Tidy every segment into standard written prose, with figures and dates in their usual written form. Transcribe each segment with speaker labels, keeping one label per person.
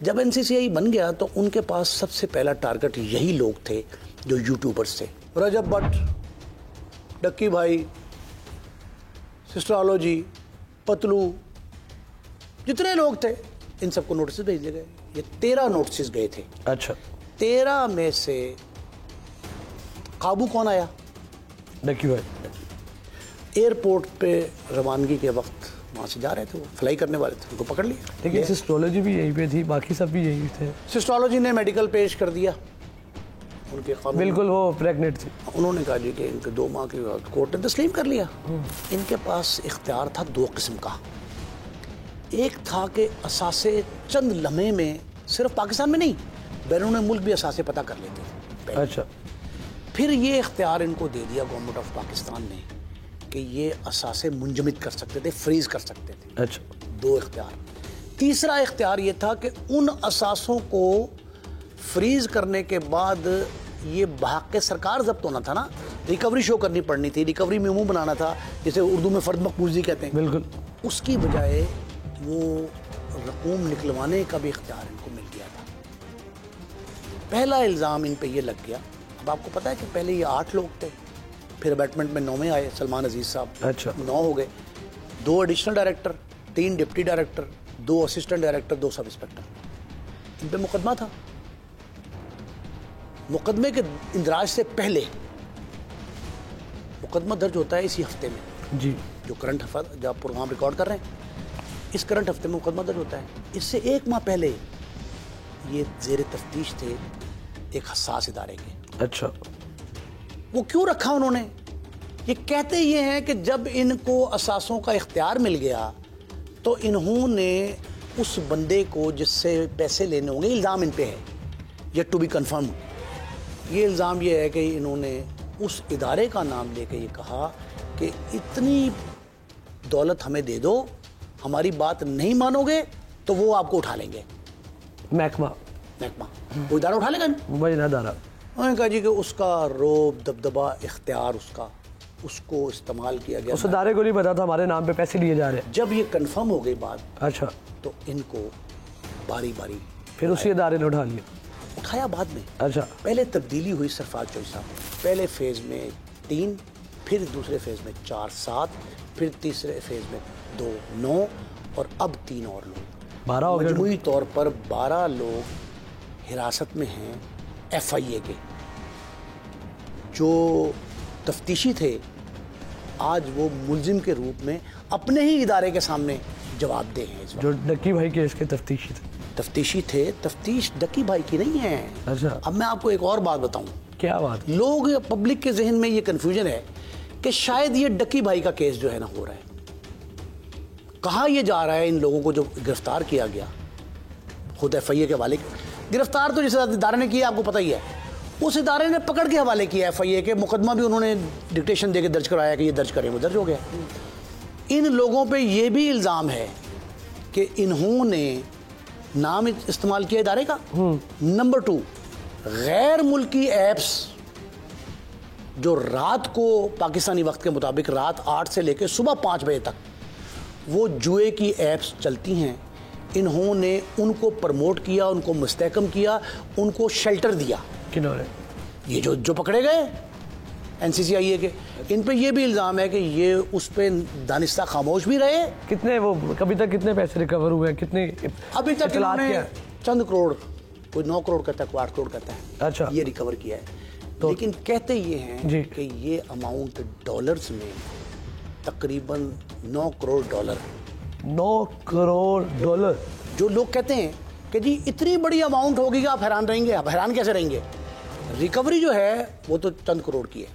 Speaker 1: जब एनसीसीआई बन गया तो उनके पास सबसे पहला टारगेट यही लोग थे जो यूट्यूबर्स थे। रजब भट्ट, डक्की भाई, सिस्टरोलॉजी, पतलू, जितने लोग थे इन सबको नोटिस भेज दिए गए। ये 13 नोटिस गए थे।
Speaker 2: अच्छा,
Speaker 1: 13 में से काबू कौन आया?
Speaker 2: डक्की भाई।
Speaker 1: एयरपोर्ट पे रवानगी के वक्त वहाँ से जा रहे थे, वो फ्लाई करने वाले थे, उनको पकड़ लिया।
Speaker 2: लेकिन सिस्टोलॉजी भी यहीं पे थी, बाकी सब भी यहीं थे।
Speaker 1: सिस्टोलॉजी ने मेडिकल पेश कर दिया उनके कानून,
Speaker 2: बिल्कुल वो प्रेग्नेंट थी।
Speaker 1: उन्होंने कहा जी कि इनके 2 माह के बाद कोर्ट ने तस्लीम कर लिया। इनके पास इख्तियार था 2 किस्म का। एक था कि असासे चंद लम्हे में, सिर्फ पाकिस्तान में नहीं बैरून मुल्क भी असासे पता कर लेते थे।
Speaker 2: अच्छा,
Speaker 1: फिर ये इख्तियार इनको दे दिया गवर्नमेंट ऑफ पाकिस्तान ने कि ये असासे मुंजमद कर सकते थे, फ्रीज कर सकते थे।
Speaker 2: अच्छा,
Speaker 1: 2 इख्तियार। तीसरा इख्तियार ये था कि उन असासों को फ्रीज करने के बाद ये बहाक के सरकार जब्त होना था ना, रिकवरी शो करनी पड़नी थी, रिकवरी मेमो बनाना था, जिसे उर्दू में फर्द मकबूजी कहते हैं।
Speaker 2: बिल्कुल।
Speaker 1: उसकी बजाय वो रकूम निकलवाने का भी इख्तियार इनको मिल गया था। पहला इल्ज़ाम इन पे ये लग गया। अब आपको पता है कि पहले ये 8 लोग थे, फिर अबैटमेंट में 9वें आए सलमान अजीज़ साहब।
Speaker 2: अच्छा,
Speaker 1: 9 हो गए। 2 additional director, 3 deputy director, 2 assistant director, 2 sub inspector. इन पे मुकदमा था। मुकदमे के इंदराज से पहले मुकदमा दर्ज होता है इसी हफ्ते में
Speaker 2: जी,
Speaker 1: जो करंट जब आप प्रोग्राम रिकॉर्ड कर रहे हैं, इस करंट हफ्ते में मुकदमा दर्ज होता है। इससे 1 माह पहले ये ज़ेर तफ्तीश थे एक हसास इदारे के।
Speaker 2: अच्छा,
Speaker 1: वो क्यों रखा उन्होंने? ये कहते ये हैं कि जब इनको असासों का इख्तियार मिल गया तो इन्होंने उस बंदे को जिससे पैसे लेने होंगे, इल्ज़ाम इन पे है, येट टू बी कन्फर्म, ये इल्ज़ाम ये है कि इन्होंने उस इदारे का नाम लेके ये कहा कि इतनी दौलत हमें दे दो, हमारी बात नहीं मानोगे तो वो आपको उठा लेंगे।
Speaker 2: महकमा
Speaker 1: वो इदारा उठा लेगा।
Speaker 2: मुंबई ना दारा।
Speaker 1: उन्होंने कहा जी कि उसका रोब दबदबा इख्तियार उसको इस्तेमाल किया गया।
Speaker 2: उस इदारे को नहीं पता था हमारे नाम पे पैसे लिए जा रहे हैं।
Speaker 1: जब ये कंफर्म हो गई बात,
Speaker 2: अच्छा,
Speaker 1: तो इनको बारी बारी
Speaker 2: फिर उसी इदारे ने उठा लिया।
Speaker 1: उठाया बाद में।
Speaker 2: अच्छा,
Speaker 1: पहले तब्दीली हुई सरफराज चौधरी साहब, पहले फेज में 3, फिर दूसरे फेज में 4, 7, फिर तीसरे फेज में 2, 9 और अब 3 और लोग।
Speaker 2: 12 हो गए।
Speaker 1: मजमूई तौर पर 12 लोग हिरासत में हैं FIA के। जो तफ्तीशी थे आज वो मुलजिम के रूप में अपने ही इदारे के सामने जवाबदेह हैं।
Speaker 2: जो डक्की भाई केस के तफ्तीशी थे।
Speaker 1: तफ्तीश डक्की भाई की नहीं है।
Speaker 2: अच्छा,
Speaker 1: अब मैं आपको एक और बात बताऊं।
Speaker 2: क्या बात?
Speaker 1: लोग, पब्लिक के जहन में ये कंफ्यूजन है कि शायद ये डक्की भाई का केस जो है ना हो रहा है। कहाँ ये जा रहा है? इन लोगों को जो गिरफ्तार किया गया खुद FIA के हवाले, गिरफ्तार तो जिस इदारे ने किया आपको पता ही है, उस इदारे ने पकड़ के हवाले किया FIA के। मुकदमा भी उन्होंने डिक्टेशन दे के दर्ज कराया कि ये दर्ज करें, वो दर्ज हो गया। इन लोगों पे ये भी इल्ज़ाम है कि इन्होंने नाम इस्तेमाल किया इदारे का। नंबर 2, गैर मुल्की ऐप्स जो रात को पाकिस्तानी वक्त के मुताबिक रात 8 से लेकर सुबह 5 बजे तक वो जुए की ऐप्स चलती हैं, इन्होंने उनको प्रमोट किया, उनको मुस्तहकम किया, उनको शेल्टर दिया।
Speaker 2: किन्होंने?
Speaker 1: ये जो पकड़े गए NCCIA के, इन पे ये भी इल्ज़ाम है कि ये उस पे दानिस्ता खामोश भी रहे।
Speaker 2: कितने वो कभी तक कितने पैसे रिकवर हुए हैं? कितने
Speaker 1: अभी तक इन्होंने चंद करोड़, कोई 9 करोड़ कहता है, कोई 8 करोड़ कहता है।
Speaker 2: अच्छा,
Speaker 1: ये रिकवर किया है। तो लेकिन कहते ये हैं कि ये अमाउंट डॉलर्स में तकरीबन $9 करोड़।
Speaker 2: 9 करोड़ डॉलर।
Speaker 1: जो लोग कहते हैं कि जी इतनी बड़ी अमाउंट होगी कि आप हैरान रहेंगे। आप हैरान कैसे रहेंगे? रिकवरी जो है वो तो चंद करोड़ की है,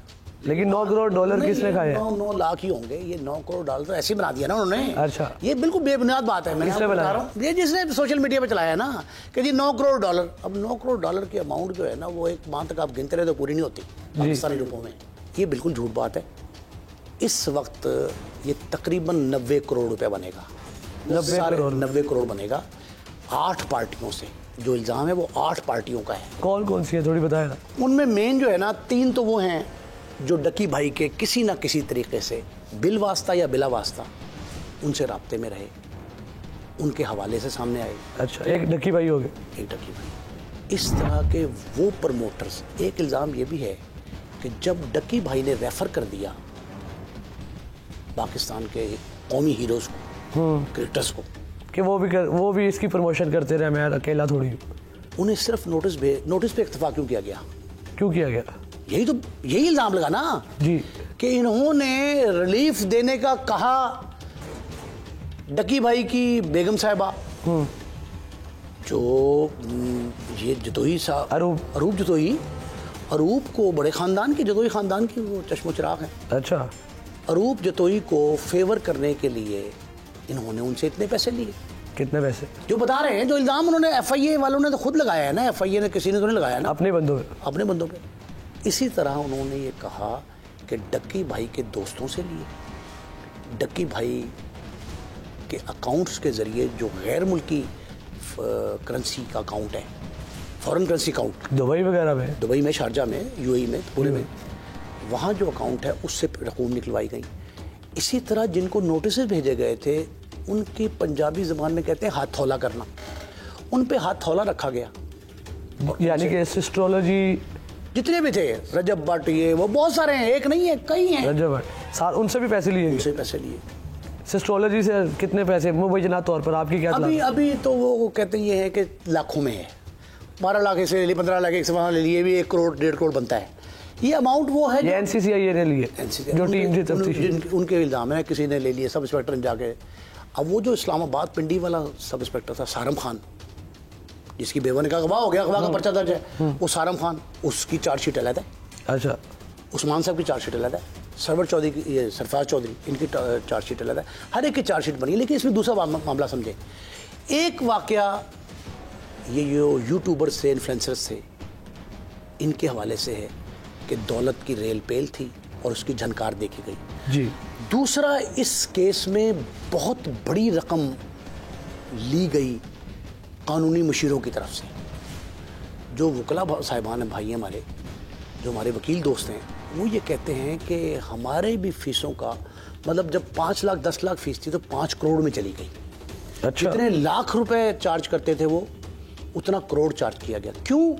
Speaker 2: लेकिन 9 करोड़ डॉलर किसने खाए?
Speaker 1: 9 लाख ही होंगे। ये 9 करोड़ डॉलर तो ऐसे ही बना दिया ना उन्होंने।
Speaker 2: अच्छा,
Speaker 1: ये बिल्कुल बेबुनियाद बात है। मैं बता रहा हूँ, ये जिसने सोशल मीडिया पे चलाया ना कि जी 9 करोड़ डॉलर। अब 9 करोड़ डॉलर की अमाउंट जो है ना, वो एक माह तक आप गिनते रहे तो पूरी नहीं होती पाकिस्तानी रुपयों में। ये बिल्कुल झूठ बात है। इस वक्त ये तकरीबन 90 करोड़ रुपया बनेगा। 90 करोड़ बनेगा 8 पार्टियों से। जो इल्ज़ाम है वो 8 पार्टियों का है।
Speaker 2: कौन कौन सी है थोड़ी बताया ना?
Speaker 1: उनमें मेन जो है ना 3 तो वो हैं जो डक्की भाई के किसी ना किसी तरीके से बिल वास्ता या बिला वास्ता उनसे राब्ते में रहे, उनके हवाले से सामने आए।
Speaker 2: अच्छा, एक डक्की भाई हो गए।
Speaker 1: एक डक्की भाई। इस तरह के वो प्रमोटर्स, एक इल्ज़ाम ये भी है कि जब डक्की भाई ने रेफ़र कर दिया पाकिस्तान के कौमी हीरोज़ को, क्रिकेटर्स को,
Speaker 2: कि वो भी इसकी प्रमोशन करते रहे, मैं अकेला थोड़ी हूँ।
Speaker 1: उन्हें सिर्फ नोटिस पे इक्तफा क्यों किया गया?
Speaker 2: क्यों किया गया?
Speaker 1: यही इल्ज़ाम लगा ना
Speaker 2: जी, कि
Speaker 1: इन्होंने रिलीफ देने का कहा डक्की भाई की बेगम साहिबा, जो ये जतोई अरूप जतोई, अरूप को बड़े ख़ानदान की, जतोई ख़ानदान की वो चश्मो चिराग है।
Speaker 2: अच्छा,
Speaker 1: अरूप जतोई को फेवर करने के लिए इन्होंने उनसे इतने पैसे लिए।
Speaker 2: कितने पैसे?
Speaker 1: जो बता रहे हैं, जो इल्ज़ाम उन्होंने FIA वालों ने तो खुद लगाया है ना, FIA ने, किसी ने तो नहीं लगाया ना,
Speaker 2: अपने बंदों पे,
Speaker 1: अपने बंदों पे। इसी तरह उन्होंने ये कहा कि डक्की भाई के दोस्तों से लिए, डक्की भाई के अकाउंट्स के ज़रिए जो गैर मुल्की करेंसी का अकाउंट है, फॉरेन करेंसी अकाउंट,
Speaker 2: दुबई वगैरह में,
Speaker 1: दुबई में, शारजा में, UAE में, पूरे में, वहाँ जो अकाउंट है उससे रकूम निकलवाई गई। इसी तरह जिनको नोटिस भेजे गए थे, उनकी पंजाबी ज़बान में कहते हैं हाथ थौला करना, उन पे हाथ थौला रखा गया।
Speaker 2: यानी कि एस्ट्रोलॉजी
Speaker 1: जितने भी थे, रजब भट्ट, ये वो बहुत सारे हैं, एक नहीं है, कई हैं।
Speaker 2: रजब भट्ट, उनसे भी पैसे लिए?
Speaker 1: उनसे पैसे लिए।
Speaker 2: एस्ट्रोलॉजी से कितने पैसे मुबैना तौर पर आपकी क्या?
Speaker 1: अभी तो वो कहते ये है कि लाखों में है, 12 लाख से ले लिए, 15 लाख एक से वहाँ ले लिए, भी 1 करोड़ 1.5 करोड़ बनता है। ये अमाउंट वो है
Speaker 2: ये NCCI ने लिए, जो टीम थी तफ्तीशी,
Speaker 1: उनके इल्ज़ाम है, किसी ने ले लिए, सब इंस्पेक्टर ने जाके। अब वो जो इस्लामाबाद पिंडी वाला सब इंस्पेक्टर था, सारम खान, जिसकी बेवा ने कहा गवाह हो गया, गवाह का पर्चा दर्ज है, वो सारम खान, उसकी चार्जशीट अलग है। अच्छा, उस्मान साहब की चार्जशीट अलग है, सरवर चौधरी की, ये सरफराज चौधरी, इनकी चार्जशीट अलग है, हर एक की चार्जशीट बनी है। लेकिन इसमें दूसरा मामला समझें, एक वाकया ये जो यूट्यूबर्स से, इन्फ्लुएंसर्स से, इनके हवाले से है कि दौलत की रेल पेल थी और उसकी झनकार देखी गई जी। दूसरा, इस केस में बहुत बड़ी रकम ली गई कानूनी मुशीरों की तरफ से। जो वकला साहिबान हैं, भाई हमारे, जो हमारे वकील दोस्त हैं, वो ये कहते हैं कि हमारे भी फीसों का मतलब जब 5 लाख 10 लाख फीस थी तो 5 करोड़ में चली गई। अच्छा। जितने लाख रुपए चार्ज करते थे वो उतना करोड़ चार्ज किया गया। क्यों?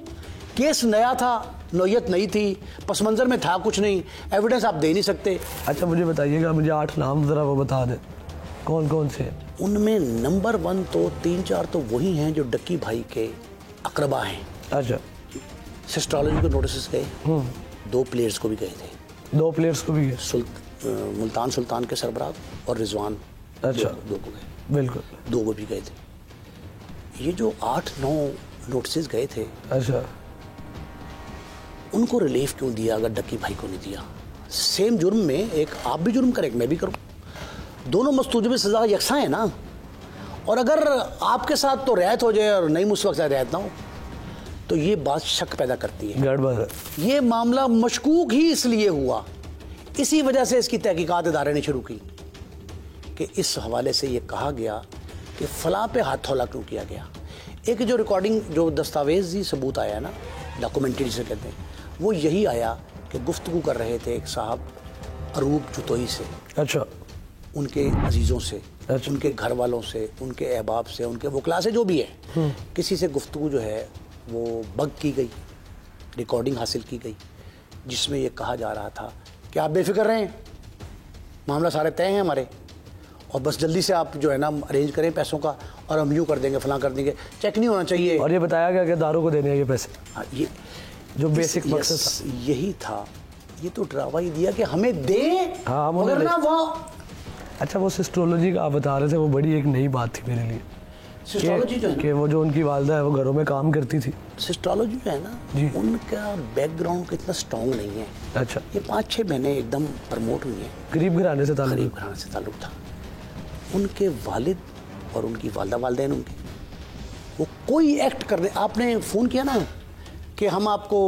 Speaker 1: केस नया था, नौयत नहीं थी, पस मंज़र में था कुछ नहीं, एविडेंस आप दे नहीं सकते।
Speaker 2: अच्छा, मुझे बताइएगा, मुझे 8 नाम ज़रा वो बता दें, कौन कौन से? उनमें
Speaker 1: नंबर 1 तो 3-4 तो वही हैं जो डक्की भाई के अकरबा हैं।
Speaker 2: अच्छा,
Speaker 1: सिस्ट्रोलॉजी को नोटिस गए, 2 प्लेयर्स को भी गए थे।
Speaker 2: 2 प्लेयर्स को भी गए?
Speaker 1: मुल्तान सुल्तान के सरबराह और रिजवान।
Speaker 2: अच्छा,
Speaker 1: 2 को गए,
Speaker 2: बिल्कुल,
Speaker 1: 2 को भी गए थे। ये जो 8-9 नोटिस गए थे,
Speaker 2: अच्छा,
Speaker 1: उनको रिलीफ क्यों दिया अगर डक्की भाई को नहीं दिया? सेम जुर्म में एक आप भी जुर्म करें, मैं भी करूं, दोनों मस्तूजब सज़ा यकसा है ना। और अगर आपके साथ तो रियायत हो जाए और नहीं मुझ वक्त रियायत ना हो, तो ये बात शक पैदा करती है, गड़बड़ है। ये मामला मशकूक ही इसलिए हुआ, इसी वजह से इसकी तहकीकात इदारे ने शुरू की कि इस हवाले से ये कहा गया कि फ़लाँ पे हाथ थौला क्यों किया गया। एक जो रिकॉर्डिंग, जो दस्तावेजी सबूत आया ना, डॉक्यूमेंट्री जिसे कहते हैं, वो यही आया कि गुफ्तगू कर रहे थे एक साहब अरूप जतोई से। अच्छा, उनके अजीज़ों से, अच्छा, उनके घर वालों से, उनके अहबाब से, उनके वकला से, जो भी है, किसी से गुफ्तगू जो है वो बग की गई, रिकॉर्डिंग हासिल की गई, जिसमें ये कहा जा रहा था कि आप बेफिक्र रहें, मामला सारे तय हैं हमारे, और बस जल्दी से आप जो है ना अरेंज करें पैसों का, और हम यूँ कर देंगे, फलां कर देंगे, चेक नहीं होना चाहिए। और ये बताया गया कि दारों को देने हैं ये पैसे। हाँ, ये जो बेसिक मकसद था यही था। ये तो ड्रावा ही दिया कि हमें दे, हाँ, मगर ना वो। अच्छा, वो सिस्ट्रोलॉजी का आप बता रहे थे, वो बड़ी एक नई बात थी मेरे लिए। सिस्ट्रोलॉजी जो है कि वो जो उनकी वालदा है वो घरों में काम करती थी। सिस्ट्रोलॉजी जो है ना जी, उनका बैकग्राउंड कितना स्ट्रॉन्ग नहीं है। अच्छा, ये 5-6 महीने एकदम प्रमोट हुई हैं, गरीब घराने से ताल्लुक था। उनके वालिद और उनकी वालदेन, उनके वो कोई एक्ट करने, आपने फ़ोन किया ना कि हम आपको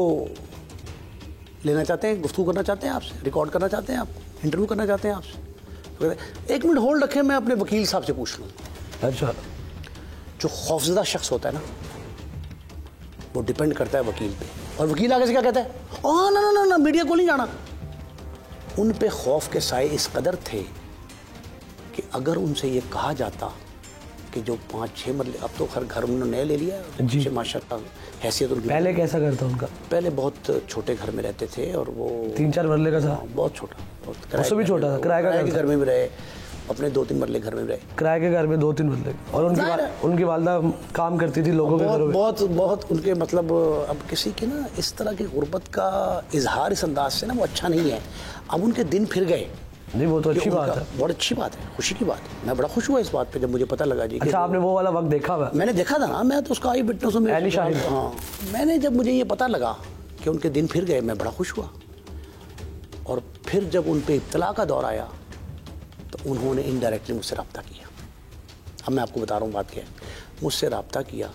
Speaker 1: लेना चाहते हैं, गुफ्तगू करना चाहते हैं आपसे, रिकॉर्ड करना चाहते हैं, आप इंटरव्यू करना चाहते हैं आपसे, 1 मिनट होल्ड रखें, मैं अपने वकील साहब से पूछ लूँ। अच्छा, जो खौफजदा शख्स होता है ना, वो डिपेंड करता है वकील पे, और वकील आगे से क्या कहता है, ओह ना ना ना, मीडिया को नहीं जाना। उन पे खौफ के साए इस कदर थे कि अगर उनसे ये कहा जाता कि जो 5-6 मरले, अब तो हर घर उन्होंने नया ले लिया है
Speaker 2: जी।
Speaker 1: माशाल्लाह, हैसियत उनकी।
Speaker 2: पहले कैसा घर था उनका?
Speaker 1: पहले बहुत छोटे घर में रहते थे और वो
Speaker 2: 3-4 मरले का था?
Speaker 1: बहुत छोटा, बहुत
Speaker 2: उससे भी छोटा था, किराए
Speaker 1: के घर में भी रहे, अपने 2-3 मरले घर में भी रहे,
Speaker 2: किराए के घर में 2-3 मरले। और उनकी वालदा काम करती थी लोगों के घरों में।
Speaker 1: बहुत उनके मतलब अब किसी की ना इस तरह की गुर्बत का इजहार इस अंदाज से ना वो अच्छा नहीं है। अब उनके दिन फिर गए।
Speaker 2: नहीं, वो तो अच्छी बात है,
Speaker 1: बहुत अच्छी बात है, खुशी की बात है। मैं बड़ा खुश हुआ इस बात पे जब मुझे पता लगा जी।
Speaker 2: अच्छा, आपने वो वाला वक्त देखा हुआ?
Speaker 1: मैंने देखा था ना, मैं तो उसका आई विटनेस हूँ। हाँ, मैंने जब मुझे ये पता लगा कि उनके दिन फिर गए, मैं बड़ा खुश हुआ। और फिर जब उन पे इब्तला का दौर आया तो उन्होंने इनडायरेक्टली मुझसे रब्ता किया। अब मैं आपको बता रहा हूँ बात क्या है, मुझसे रब्ता किया।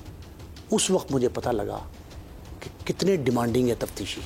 Speaker 1: उस वक्त मुझे पता लगा कि कितने डिमांडिंग है तफ्तीशी।